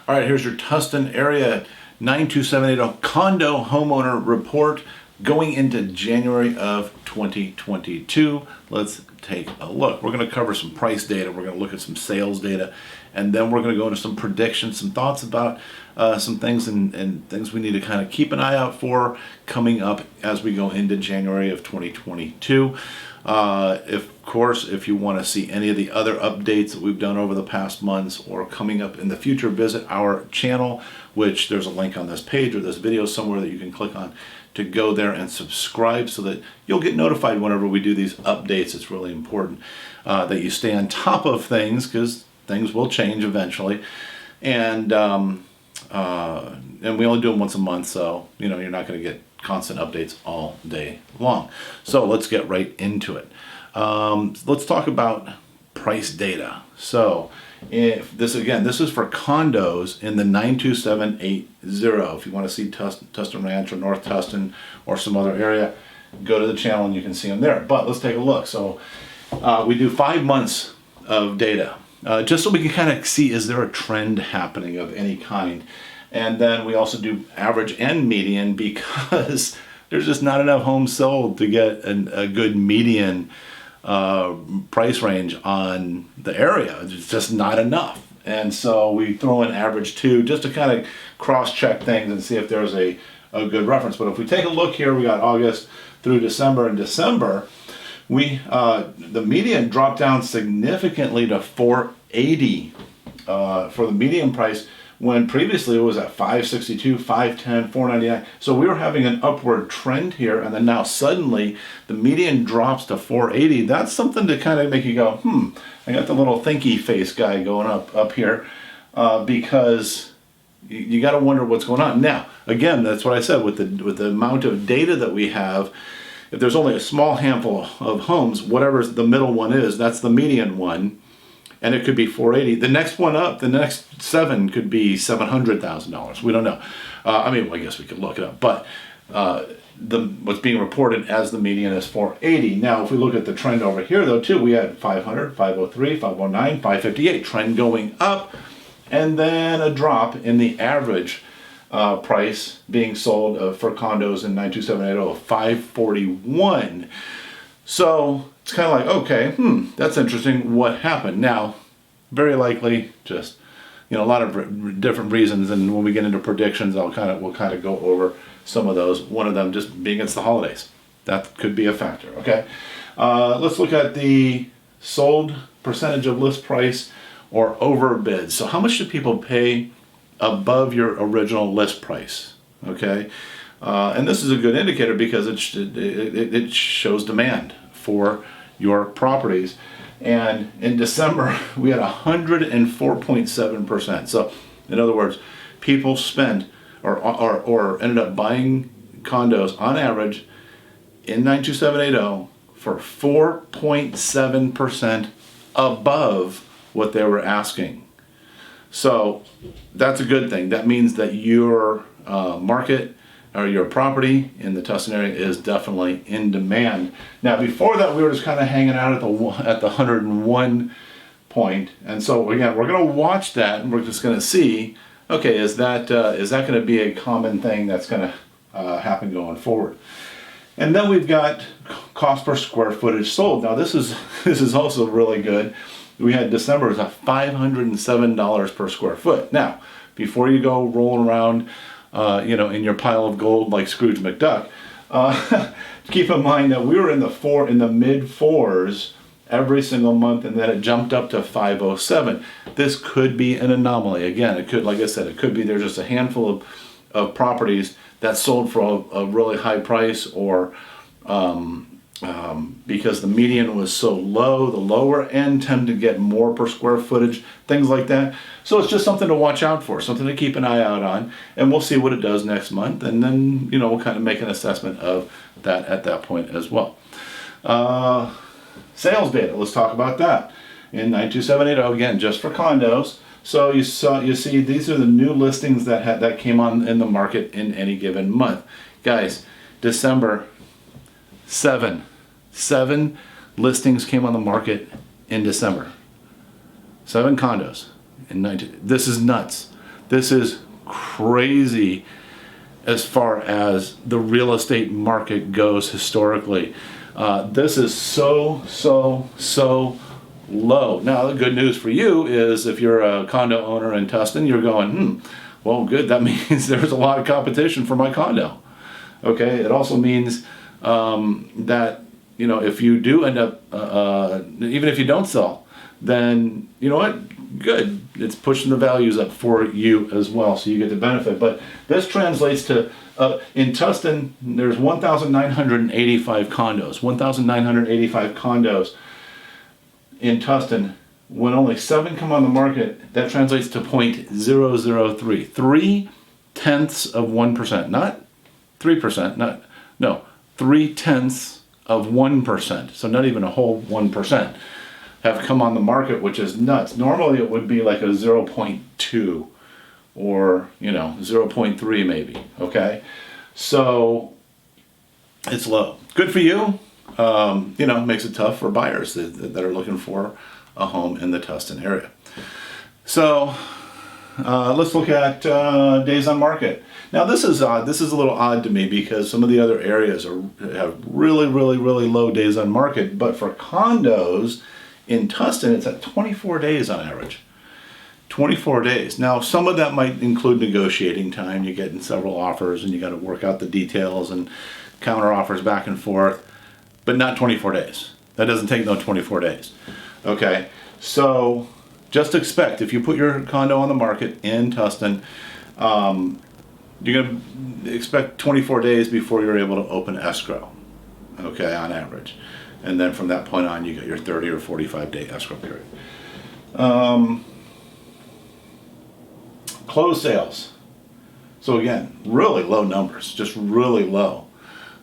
All right, here's your Tustin area 92780 condo homeowner report going into January of 2022. Let's take a look. We're going to cover some price data. We're going to look at some sales data, and then we're going to go into some predictions, some thoughts about some things and things we need to kind of keep an eye out for coming up as we go into January of 2022. Of course, if you want to see any of the other updates that we've done over the past months or coming up in the future, visit our channel, which there's a link on this page or this video somewhere that you can click on to go there and subscribe so that you'll get notified whenever we do these updates. It's really important that you stay on top of things because things will change eventually. And we only do them once a month, so you're not going to get constant updates all day long. So let's get right into it. Let's talk about price data. So if this is for condos in the 92780. If you want to see Tustin Ranch or North Tustin or some other area, go to the channel and you can see them there. But let's take a look. So we do 5 months of data just so we can kind of see, is there a trend happening of any kind? And then we also do average and median because there's just not enough homes sold to get a good median price range on the area. It's just not enough. And so we throw in average too, just to kind of cross-check things and see if there's a good reference. But if we take a look here, we got August through December. In December, the median dropped down significantly to 480 for the median price, when previously it was at 562, 510, 499. So we were having an upward trend here, and then now suddenly the median drops to 480. That's something to kind of make you go, I got the little thinky face guy going up here, because you got to wonder what's going on. Now, again, that's what I said, with the amount of data that we have, if there's only a small handful of homes, whatever the middle one is, that's the median one. And it could be 480. The next one up, the next 7 could be $700,000. We don't know. I guess we could look it up. But what's being reported as the median is 480. Now, if we look at the trend over here, though, too, we had 500, 503, 509, 558. Trend going up, and then a drop in the average price being sold for condos in 92780, 541. So it's kind of like, okay, that's interesting. What happened? Now, very likely just, a lot of different reasons. And when we get into predictions, we'll kind of go over some of those. One of them just being it's the holidays. That could be a factor. Okay. Let's look at the sold percentage of list price or overbid. So how much do people pay above your original list price? Okay. And this is a good indicator because it shows demand for your properties. And in December, we had 104.7%. So in other words, people spent or ended up buying condos on average in 92780 for 4.7% above what they were asking. So that's a good thing. That means that your market or your property in the Tustin area is definitely in demand. Now, before that, we were just kind of hanging out at the 101 point, and so again, we're going to watch that, and we're just going to see, okay, is that going to be a common thing that's going to happen going forward? And then we've got cost per square footage sold. Now, this is also really good. We had December is at $507 per square foot. Now, before you go rolling around in your pile of gold like Scrooge McDuck, keep in mind that we were in the mid fours every single month, and then it jumped up to 507. This could be an anomaly. Again, it could, like I said, it could be there's just a handful of properties that sold for a really high price, or because the median was so low, the lower end tend to get more per square footage, things like that. So it's just something to watch out for, something to keep an eye out on, and we'll see what it does next month, and then we'll kind of make an assessment of that at that point as well. Sales data, let's talk about that. In 92780, again, just for condos. So you see these are the new listings that came on in the market in any given month. Guys, December, 7 listings came on the market in December. 7 condos. This is nuts. This is crazy as far as the real estate market goes historically. This is so low. Now, the good news for you is if you're a condo owner in Tustin, you're going, well, good. That means there's a lot of competition for my condo. Okay. It also means that, you know, if you do end up, even if you don't sell, then you know what? Good. It's pushing the values up for you as well, so you get the benefit. But this translates to, in Tustin, there's 1,985 condos. 1,985 condos in Tustin. When only 7 come on the market, that translates to 0.003. 0.3%, not 3%, no, 0.3%. So not even a whole 1%. Have come on the market, which is nuts. Normally it would be like a 0.2 or, you know, 0.3 maybe, okay? So it's low. Good for you. You know, makes it tough for buyers that are looking for a home in the Tustin area. So let's look at days on market. Now this is odd. This is a little odd to me because some of the other areas have really low days on market, but for condos, in Tustin, it's at 24 days on average. 24 days. Now, some of that might include negotiating time. You're getting several offers and you got to work out the details and counter offers back and forth, but not 24 days. That doesn't take no 24 days. Okay, so just expect if you put your condo on the market in Tustin, you're going to expect 24 days before you're able to open escrow. Okay, on average. And then from that point on, you get your 30 or 45 day escrow period. Closed sales. So again, really low numbers, just really low.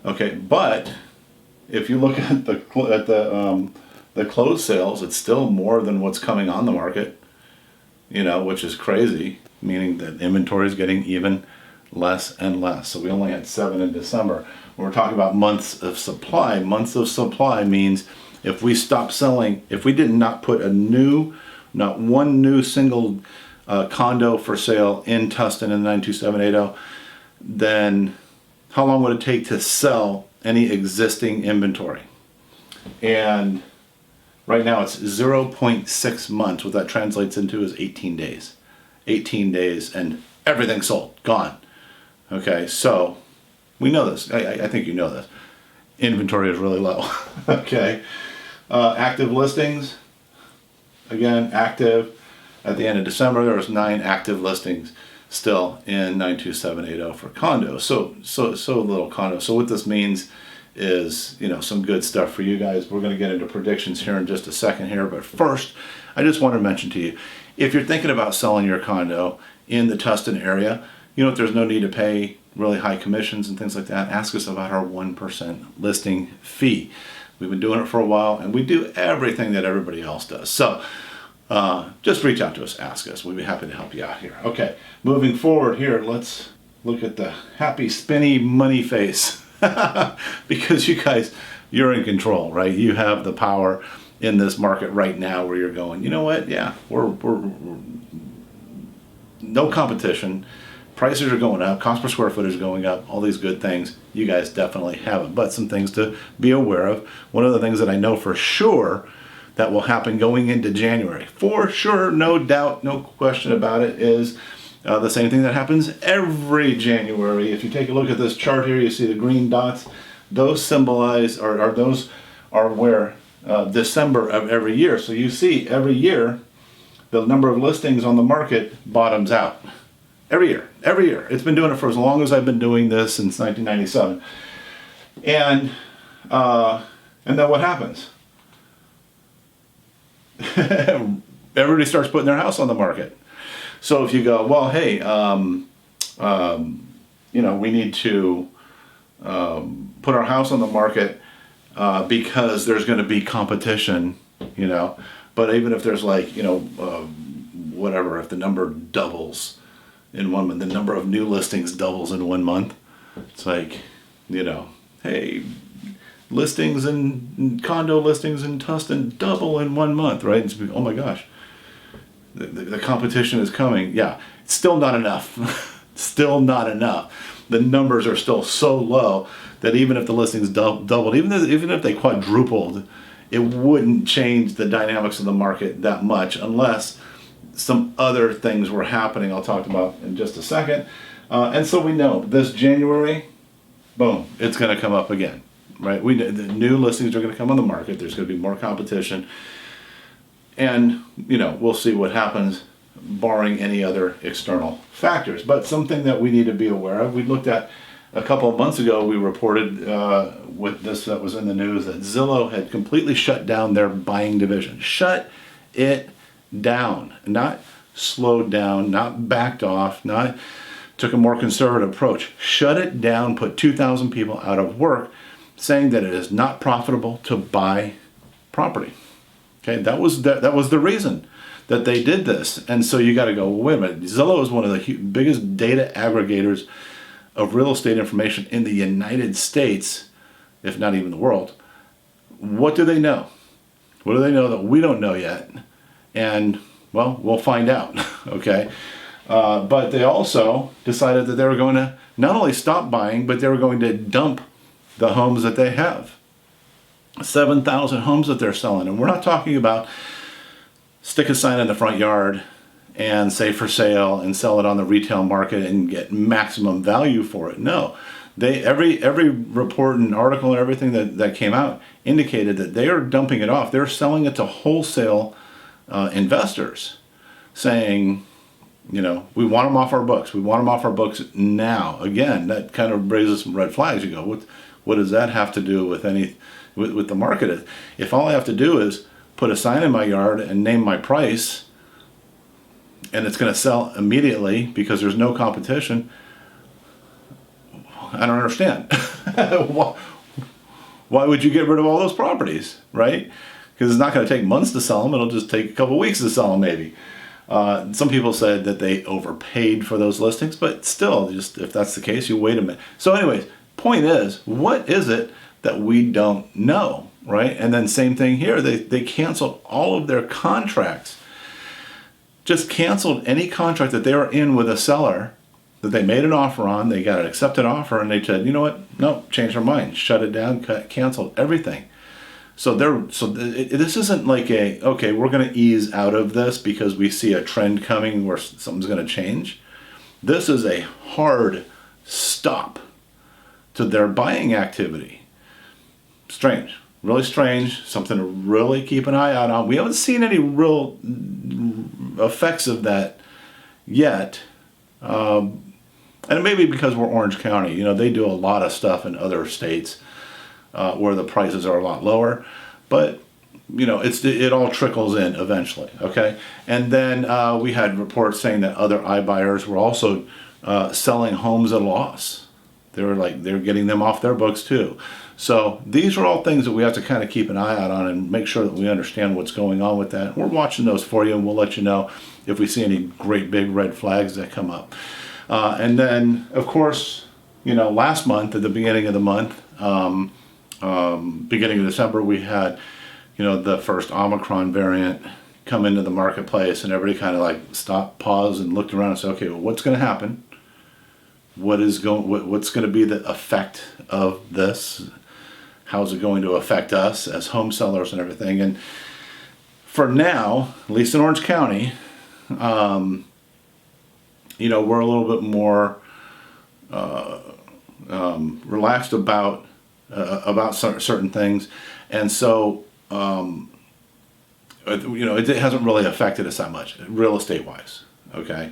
Okay, but if you look at the closed sales, it's still more than what's coming on the market. You know, which is crazy, meaning that inventory is getting even less and less. So we only had 7 in December. When we're talking about months of supply means if we stop selling, if we did not put not one new single condo for sale in Tustin in 92780, then how long would it take to sell any existing inventory? And right now it's 0.6 months. What that translates into is 18 days. 18 days and everything's sold, gone. Okay, so we know this. I think you know this. Inventory is really low. Okay. Active listings. Again, active. At the end of December, there was 9 active listings still in 92780 for condos. So little condos. So what this means is, you know, some good stuff for you guys. We're going to get into predictions here in just a second here. But first, I just want to mention to you, if you're thinking about selling your condo in the Tustin area, you know, there's no need to pay really high commissions and things like that. Ask us about our 1% listing fee. We've been doing it for a while and we do everything that everybody else does. So just reach out to us, ask us. We'd be happy to help you out here. Okay, moving forward here, let's look at the happy spinny money face. Because you guys, you're in control, right? You have the power in this market right now where you're going, you know what? Yeah, we're no competition. Prices are going up, cost per square foot is going up, all these good things. You guys definitely have it, but some things to be aware of. One of the things that I know for sure that will happen going into January, for sure, no doubt, no question about it, is the same thing that happens every January. If you take a look at this chart here, you see the green dots. Those symbolize, those are where December of every year. So you see every year, the number of listings on the market bottoms out. Every year. It's been doing it for as long as I've been doing this, since 1997. And then what happens? Everybody starts putting their house on the market. So if you go, well, hey, you know, we need to put our house on the market because there's going to be competition, you know. But even if there's like, you know, whatever, if the number doubles in 1 month, the number of new listings doubles in 1 month, it's like, you know, hey, listings and condo listings in Tustin double in 1 month, right? It's, oh my gosh, the competition is coming. Yeah, it's still not enough. Still not enough. The numbers are still so low that even if the listings doubled, even if they quadrupled, it wouldn't change the dynamics of the market that much unless some other things were happening I'll talk about in just a second. And so we know this January, boom, it's going to come up again, right? The new listings are going to come on the market. There's going to be more competition. And, we'll see what happens barring any other external factors. But something that we need to be aware of, we looked at a couple of months ago, we reported with this that was in the news that Zillow had completely shut down their buying division. Shut it down. Not slowed down, not backed off, not took a more conservative approach. Shut it down, put 2,000 people out of work, saying that it is not profitable to buy property. Okay, that was the reason that they did this. And so you got to go, well, wait a minute. Zillow is one of the biggest data aggregators of real estate information in the United States, if not even the world. What do they know? What do they know that we don't know yet? And, well, we'll find out, okay? But they also decided that they were going to not only stop buying, but they were going to dump the homes that they have. 7,000 homes that they're selling. And we're not talking about stick a sign in the front yard and say for sale and sell it on the retail market and get maximum value for it. No, every report and article and everything that came out indicated that they are dumping it off. They're selling it to wholesale investors, saying, we want them off our books. We want them off our books now. Again, that kind of raises some red flags. You go, what does that have to do with with the market? If all I have to do is put a sign in my yard and name my price, and it's going to sell immediately because there's no competition, I don't understand. Why would you get rid of all those properties, right? Because it's not going to take months to sell them. It'll just take a couple of weeks to sell them, maybe. Some people said that they overpaid for those listings, but still, just if that's the case, you wait a minute. So anyways, point is, what is it that we don't know, right? And then same thing here, they canceled all of their contracts. Just canceled any contract that they were in with a seller that they made an offer on. They got an accepted offer, and they said, you know what? No, changed their mind, shut it down, canceled everything. So this isn't like okay, we're going to ease out of this because we see a trend coming where something's going to change. This is a hard stop to their buying activity. Strange, really strange, something to really keep an eye out on. We haven't seen any real effects of that yet. And it may be because we're Orange County. They do a lot of stuff in other states where the prices are a lot lower. But, it all trickles in eventually, okay? And then we had reports saying that other iBuyers were also selling homes at a loss. They're getting them off their books too. So these are all things that we have to kind of keep an eye out on and make sure that we understand what's going on with that. We're watching those for you, and we'll let you know if we see any great big red flags that come up. And then, of course, last month, at the beginning of the month, beginning of December, we had, the first Omicron variant come into the marketplace, and everybody kind of stopped, paused, and looked around and said, okay, well, what's going to happen? What's going to be the effect of this? How's it going to affect us as home sellers and everything? And for now, at least in Orange County, we're a little bit more relaxed about certain things, and so it hasn't really affected us that much, real estate wise. Okay,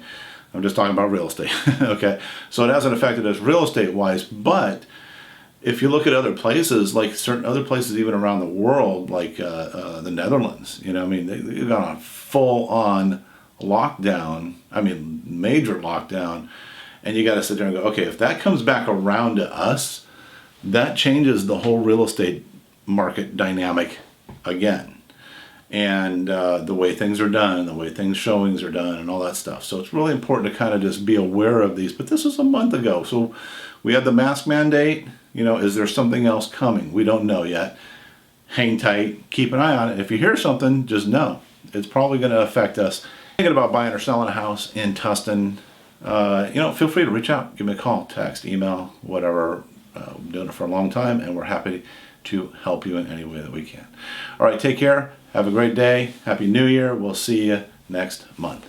I'm just talking about real estate. Okay, so it hasn't affected us real estate wise, but if you look at other places, like certain other places even around the world, like the Netherlands, they've gone on full on lockdown. Major lockdown. And you got to sit there and go, okay, if that comes back around to us, that changes the whole real estate market dynamic again. And the way things are done, the way showings are done, and all that stuff. So it's really important to kind of just be aware of these. But this was a month ago. So we had the mask mandate. Is there something else coming? We don't know yet. Hang tight. Keep an eye on it. If you hear something, just know it's probably going to affect us Thinking about buying or selling a house in Tustin, feel free to reach out, give me a call, text, email, whatever. We've been doing it for a long time, and we're happy to help you in any way that we can. All right, take care. Have a great day. Happy New Year. We'll see you next month.